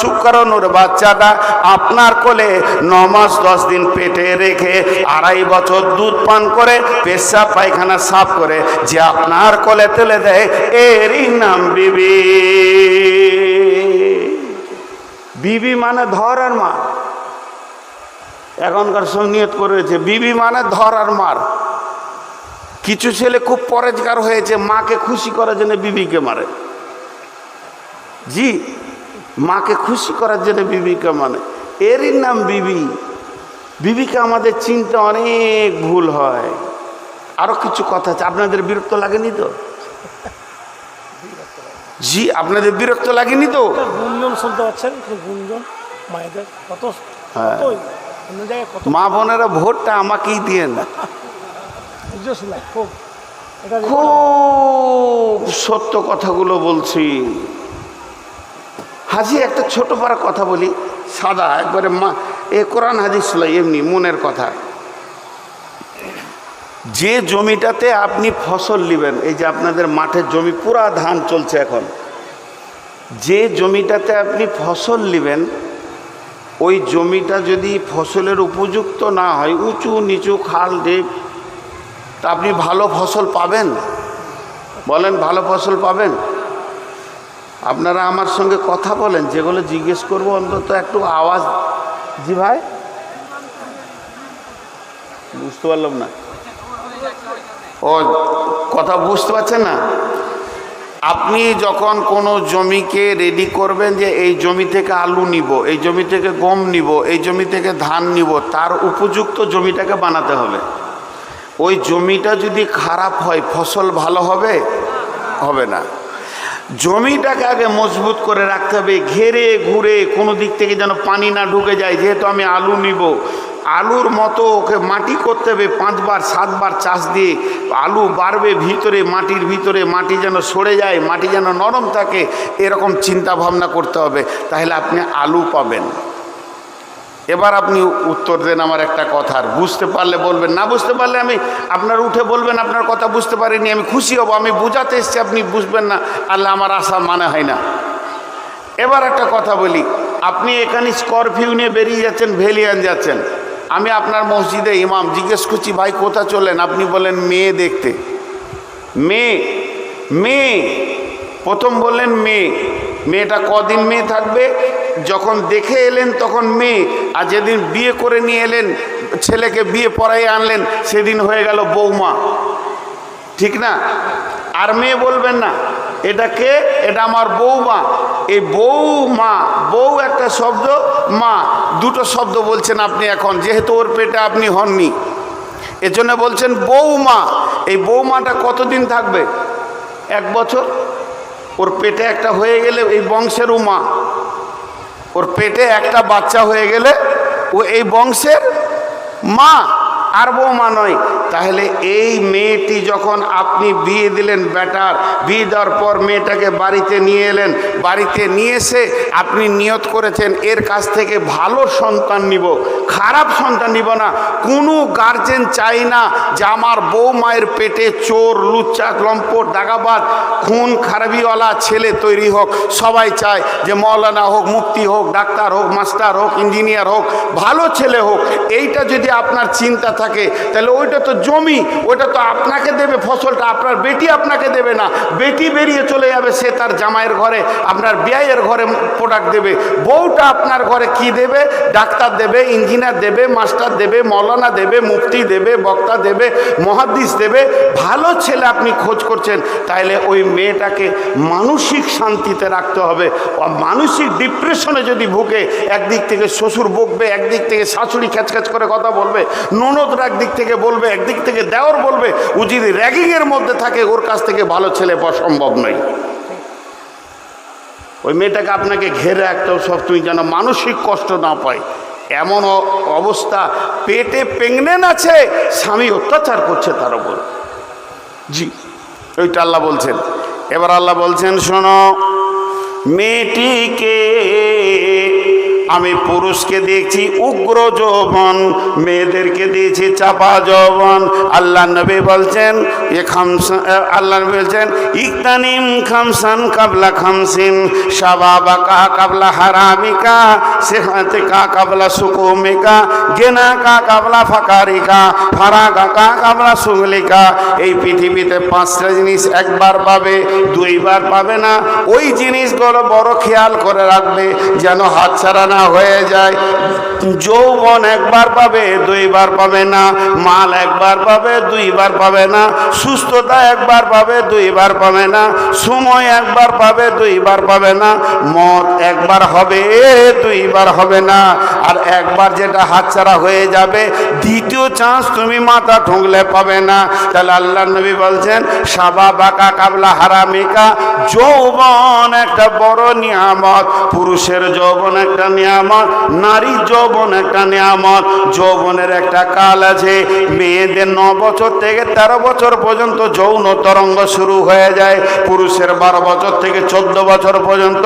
শুক্রাণুর বাচ্চাটা আপনার কোলে 9 মাস 10 দিন পেটে রেখে 2.5 বছর দুধ পান করে পেশাব পায়খানা সাফ করে যে আপনার কোলে তুলে দেয়, এরই নাম বিবি। বিবি মানে ধর আর মার। এখনকার সঙ্গে নিয়ত করেছে বিবি মানে ধর আর মার। কিছু ছেলে খুব পরেজগার হয়েছে, মাকে খুশি করার জন্য বিবিকে মারে। জি, মাকে খুশি করার জন্য বিবিকে মানে, এরই নাম বিবি। বিবিকে আমাদের চিন্তা অনেক ভুল হয়। আরো কিছু কথা আছে, আপনাদের বিরক্ত লাগেনি তো? জি, আপনাদের বিরক্ত লাগেনি তো? গুঞ্জন শুনতে পাচ্ছেন, গুঞ্জন মায়েদের কত, মা বোনেরা ভোটটা আমাকেই দিয়ে না। খুব সত্য কথাগুলো বলছি। হাজি একটা ছোট পারা কথা বলি, সাদা একবারে মা, এ কোরআন হাদিস এমনি মনের কথা। যে জমিটাতে আপনি ফসল নেবেন, এই যে আপনাদের মাঠের জমি পুরা ধান চলছে এখন, যে জমিটাতে আপনি ফসল নেবেন ওই জমিটা যদি ফসলের উপযুক্ত না হয়, উঁচু নিচু খাল ঢিপ, তা আপনি ভালো ফসল পাবেন? বলেন ভালো ফসল পাবেন? আপনারা আমার সঙ্গে কথা বলেন, যেগুলো জিজ্ঞেস করবো অন্তত একটু আওয়াজ। জি ভাই, বুঝতে পারলাম না। ও কথা বুঝতে পারছেন না? আপনি যখন কোনো জমিকে রেডি করবেন যে এই জমি থেকে আলু নিব, এই জমি থেকে গম নিব, এই জমি থেকে ধান নিব, তার উপযুক্ত জমিটাকে বানাতে হবে। ওই জমিটা যদি খারাপ হয় ফসল ভালো হবে? হবে না। জমিটাকে আগে মজবুত করে রাখতে হবে, ঘেরে ঘুরে কোনো দিক থেকে যেন পানি না ঢুকে যায়। যেহেতু আমি আলু নিব, আলুর মতো ওকে মাটি করতে হবে, 5 বার 7 বার চাষ দিয়ে আলু বাড়বে ভিতরে, মাটির ভিতরে মাটি যেন সরে যায়, মাটি যেন নরম থাকে, এরকম চিন্তা ভাবনা করতে হবে, তাহলে আপনি আলু পাবেন। এবার আপনি উত্তর দেন আমার একটা কথার, বুঝতে পারলে বলবেন, না বুঝতে পারলে আমি আপনার উঠে বলবেন আপনার কথা বুঝতে পারিনি, আমি খুশি হব। আমি বোঝাতে এসেছি, আপনি বুঝবেন না, আল্লাহ আমার আশা মানে হয় না। এবার একটা কথা বলি, আপনি এখানে স্করপিও নিয়ে বেরিয়ে যাচ্ছেন, ভেলিয়ান যাচ্ছেন, আমি আপনার মসজিদে ইমাম, জিজ্ঞেস করছি ভাই কোথা চলেন, আপনি বলেন মেয়ে দেখতে। মেয়ে মেয়ে প্রথম বললেন মেয়ে, মেয়েটা কদিন মেয়ে থাকবে? যখন দেখে এলেন তখন মেয়ে, আর যেদিন বিয়ে করে নিয়ে এলেন, ছেলেকে বিয়ে পড়াই আনলেন, সেদিন হয়ে গেল বৌমা, ঠিক না? আর মেয়ে বলবেন না, এটা কে? এটা আমার বৌমা। এই বৌমা, বউ একটা শব্দ, মা দুটো শব্দ বলছেন আপনি এখন, যেহেতু ওর পেটে আপনি হননি, এজন্য বলছেন বৌমা। এই বৌমাটা কতদিন থাকবে? 1 বছর। ওর পেটে একটা হয়ে গেলে এই বংশের মা, ওর পেটে একটা বাচ্চা হয়ে গেলে ও এই বংশের মা, আর বৌমা নয়। তাহলে এই মেয়েটি যখন আপনি বিয়ে দিলেন, বেটার বিয়ে দেওয়ার পর মেয়েটাকে বাড়িতে নিয়ে এলেন, বাড়িতে নিয়ে এসে আপনি নিয়ত করেছেন এর কাছ থেকে ভালো সন্তান নিব, খারাপ সন্তান নিব না। কোনো গার্জেন চাই না যে আমার বউ মায়ের পেটে চোর, লুচ্চা, লম্পট, দাগাবাজ, খুন খারাপিওয়ালা ছেলে তৈরি হোক। সবাই চায় যে মৌলানা হোক, মুফতি হোক, ডাক্তার হোক, মাস্টার হোক, ইঞ্জিনিয়ার হোক, ভালো ছেলে হোক। এইটা যদি আপনার চিন্তা থাকে তাহলে ওইটা তো জমি, ওইটা তো আপনাকে দেবে ফসলটা, আপনার বেটি আপনাকে দেবে না। বেটি বেরিয়ে চলে যাবে, সে তার জামাইয়ের ঘরে, আপনার বিয়ের ঘরে প্রোডাক্ট দেবে। বউটা আপনার ঘরে কি দেবে? ডাক্তার দেবে, ইঞ্জিনিয়ার দেবে, মাস্টার দেবে, মৌলানা দেবে, মুফতি দেবে, বক্তা দেবে, মুহাদ্দিস দেবে। ভালো ছেলে আপনি খোঁজ করছেন, তাহলে ওই মেয়েটাকে মানসিক শান্তিতে রাখতে হবে। মানসিক ডিপ্রেশনে যদি ভুগে, একদিক থেকে শ্বশুর বকবে, একদিক থেকে শাশুড়ি খ্যাচখ্যাচ করে কথা বলবে, ননদরা একদিক থেকে বলবে, একদিক থেকে দেওর বলবে, ও যদি র্যাগিংয়ের মধ্যে থাকে ওর কাছ থেকে ভালো ছেলে পাওয়া সম্ভব নয়। ওই মেয়েটাকে আপনাকে ঘেরে রাখতেও সব, তুমি যেন মানসিক কষ্ট না পায়। এমন অবস্থা, পেটে প্রেগনেন্ট আছে, স্বামী অত্যাচার করছে তার উপর। জি, ওইটা আল্লাহ বলছেন। এবার আল্লাহ বলছেন, শোনো, মেয়েটিকে আমি পুরুষকে দেখছি উগ্র যৌবন, মেয়েদেরকে দিয়েছি চাপা যৌবন। আল্লাহ নবী বলছেন, আল্লাহ নবী বলছেন, ইকতানিম খামসান কাবলা খামসিন, শাবাবাকা কাবলা হারামিকা, সেহাতিকা কাবলা সুকুমিকা, গেনাকা কাবলা ফাকারিকা, ফারাগাকা কাবলা সুগলিকা। এই পৃথিবীতে 5টা জিনিস একবার পাবে, 2বার পাবে না। ওই জিনিসগুলো বড় খেয়াল করে রাখবে যেন হাতছাড়া না হয়ে যায়। যৌবন একবার পাবে, 2বার পাবে না। মাল একবার পাবে, 2বার পাবে না। সুস্থতা একবার পাবে, 2বার পাবে না। সময় একবার পাবে, 2বার পাবে না। মত একবার হবে, 2বার হবে না। আর একবার যেটা হাতছাড়া হয়ে যাবে, দ্বিতীয় চান্স তুমি মাথা ঠুকলে পাবে না। তাহলে আল্লাহ নবী বলছেন, শাবাবাকা কাবলা হারামিকা, যৌবন একটা বড় নিয়ামত। পুরুষের যৌবন একটা নিয়ামত, নারীর যৌবন একটা নিয়ামত। যৌবনের একটা কাল আছে, মেয়েদের 9 বছর থেকে 13 বছর পর্যন্ত যৌন তরঙ্গ শুরু হয়ে যায়। পুরুষের 12 বছর থেকে 14 বছর পর্যন্ত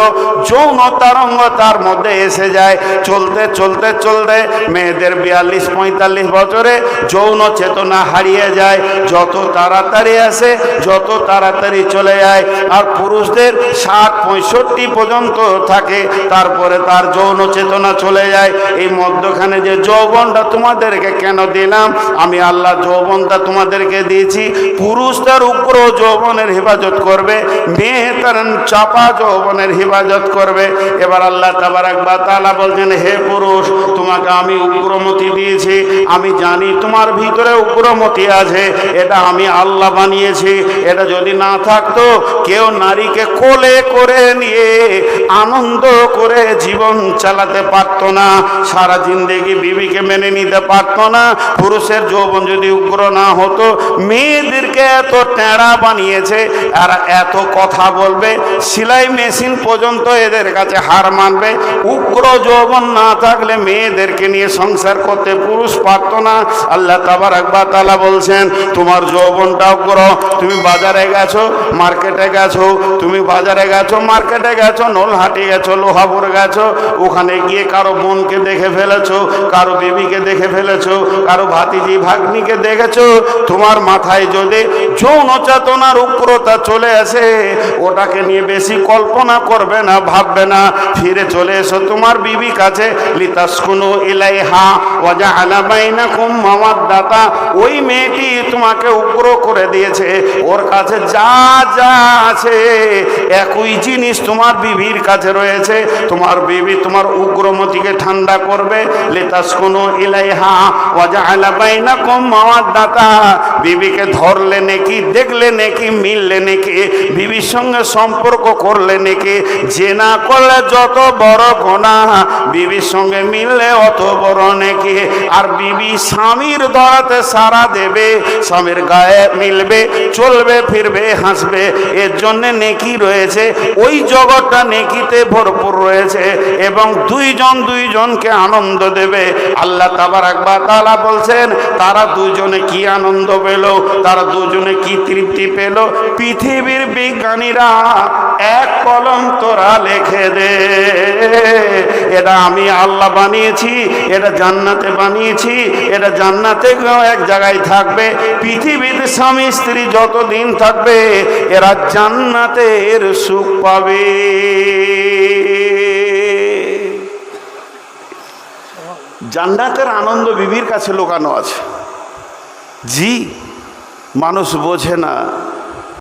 যৌন তরঙ্গ তার মধ্যে এসে যায়। চলতে চলতে চলতে মেয়েদের 42-45 বছরে যৌন চেতনা হারিয়ে যায়। যত তাড়াতাড়ি আসে যত তাড়াতাড়ি চলে যায়। আর পুরুষদের 60-65 পর্যন্ত থাকে, তারপরে তার যৌন চেতনা চলে যায়। এই মধ্যখানে যে যৌবনটা তোমাদেরকে কেন দিলাম, আমি আল্লাহ যৌবনটা তোমাদেরকে দিয়েছি, পুরুষ তার উগ্র যৌবনের হেফাজত করবে, মেয়ে তার চাপা যৌবনের হেফাজত করবে। এবার আল্লাহ তাবারাক ওয়া তাআলা বলছেন, হে পুরুষ, তোমাকে আমি উগ্রমতি দিয়েছি, আমি জানি তোমার ভিতরে উগ্রমতি আছে, এটা আমি আল্লাহ বানিয়েছি। এটা যদি না থাকতো, কেউ নারীকে কোলে করে নিয়ে আনন্দ করে জীবন চালাতে পারতো না, সারা জিন্দেগি বিবিকে মেনে নিতে পারতো না। পুরুষের যৌবন যদি উগ্র না হতো, মেয়েদেরকে এত টেঁড়া বানিয়েছে, আর এত কথা বলবে, সেলাই মেশিন পর্যন্ত এদের কাছে হার মানবে। উগ্র যৌবন না থাকলে মেয়েদেরকে নিয়ে সংসার করতে পুরুষ পারতো না। আল্লাহ তাবারাক ওয়া তাআলা বলছেন, তোমার যৌবনটা উগ্র, তুমি বাজারে গেছো, মার্কেটে গেছো, তুমি বাজারে গেছো, মার্কেটে গেছো, নলহাটি গেছো, লোহাপুর গেছো, ওখানে গিয়ে কারো বোনকে দেখে ফেলেছো, কারো বেবিকে দেখে ফেলেছো, কারো ভাতিজি ভাগ্নিকে দেখেছো, তোমার মাথায় যদি যৌন চেতনার উগ্রতা চলে আসে, ওটাকে নিয়ে বেশি কল্পনা করবে না, ভাববে না, ফিরে চলে এসো তোমার বিবি কাছে। লিতাসকুনু ইলাইহা ওয়া জাআলা বাইনাকুম মাওয়াদ্দাতা, ওই মেয়েটি তোমাকে উগ্র করে দিয়েছে, ওর কাছে যা যা আছে একই জিনিস তোমার বিবির কাছে রয়েছে। তোমার বিবি তোমার উগ্রমতিকে ঠান্ডা করবে। লিতাসকুনু ইলাইহা ওয়া জাআলা বাইনাকুম মাওয়াদ্দাতা, বিবিকে ধরলে নাকি, দেখলে নাকি, মিললে নাকি, বিবির সঙ্গে সম্পর্ক করলে নাকি, জেনা করলে যত বড় গুনাহ, বিবির সঙ্গে মিললে অত বড় নাকি। আর বিবি স্বামীর দরাতে সারা দেবে, স্বামীর গায়ে মিলবে, চলবে ফিরবে, হাসবে, এর জন্য নেকি রয়েছে। ওই জগৎটা নেকিতে ভরপুর রয়েছে, এবং দুইজন দুইজনকে আনন্দ দেবে। আল্লাহ তাবারাক ওয়া তাআলা বলছেন, তারা দুজনে কি আনন্দ পেল, তারা দুজনে কি তৃপ্তি পেল, পৃথিবীর বিজ্ঞানীরা এক কলম তোরা লিখে দে, এটা আমি আল্লাহ বানিয়েছি, এটা জান্নাতে বানিয়েছি, এটা জান্নাতে এক জায়গায় থাকবে। পৃথিবীতে স্বামী স্ত্রী যতদিন থাকবে, এরা জান্নাতের সুখ পাবে। জান্নাতের আনন্দ বিবির কাছে লুকানো আছে। জি, মানুষ বোঝে না।